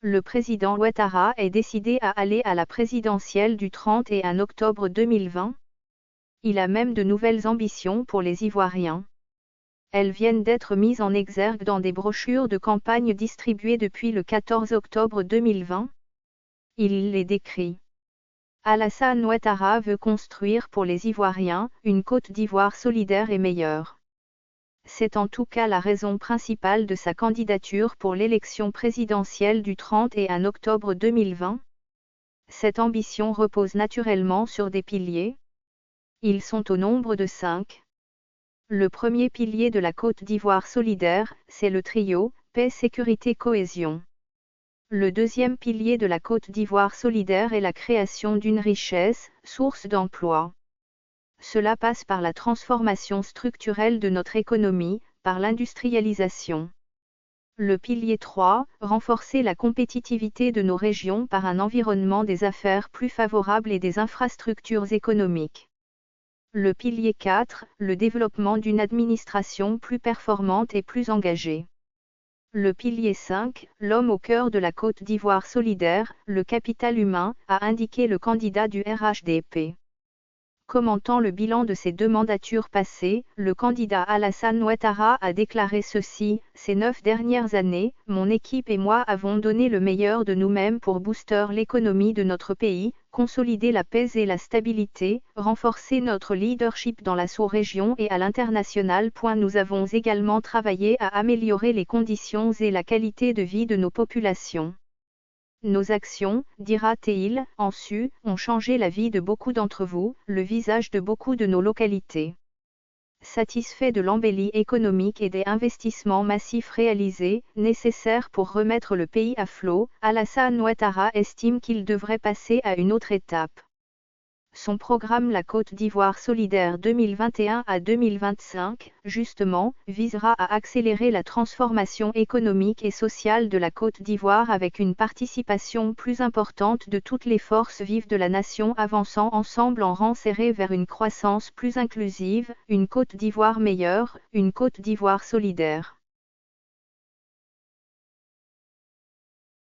Le président Ouattara est décidé à aller à la présidentielle du 31 octobre 2020. Il a même de nouvelles ambitions pour les Ivoiriens. Elles viennent d'être mises en exergue dans des brochures de campagne distribuées depuis le 14 octobre 2020. Il les décrit. Alassane Ouattara veut construire pour les Ivoiriens une Côte d'Ivoire solidaire et meilleure. C'est en tout cas la raison principale de sa candidature pour l'élection présidentielle du 31 octobre 2020. Cette ambition repose naturellement sur des piliers. Ils sont au nombre de 5. Le premier pilier de la Côte d'Ivoire solidaire, c'est le trio, paix, sécurité, cohésion. Le deuxième pilier de la Côte d'Ivoire solidaire est la création d'une richesse, source d'emploi. Cela passe par la transformation structurelle de notre économie, par l'industrialisation. Le pilier 3, renforcer la compétitivité de nos régions par un environnement des affaires plus favorable et des infrastructures économiques. Le pilier 4, le développement d'une administration plus performante et plus engagée. Le pilier 5, l'homme au cœur de la Côte d'Ivoire solidaire, le capital humain, a indiqué le candidat du RHDP. Commentant le bilan de ces 2 mandatures passées, le candidat Alassane Ouattara a déclaré ceci: « Ces 9 dernières années, mon équipe et moi avons donné le meilleur de nous-mêmes pour booster l'économie de notre pays, consolider la paix et la stabilité, renforcer notre leadership dans la sous-région et à l'international. Nous avons également travaillé à améliorer les conditions et la qualité de vie de nos populations. Nos actions, dira-t-il, ont changé la vie de beaucoup d'entre vous, le visage de beaucoup de nos localités. » Satisfait de l'embellie économique et des investissements massifs réalisés, nécessaires pour remettre le pays à flot, Alassane Ouattara estime qu'il devrait passer à une autre étape. Son programme La Côte d'Ivoire solidaire 2021 à 2025, justement, visera à accélérer la transformation économique et sociale de la Côte d'Ivoire avec une participation plus importante de toutes les forces vives de la nation avançant ensemble en rang serré vers une croissance plus inclusive, une Côte d'Ivoire meilleure, une Côte d'Ivoire solidaire.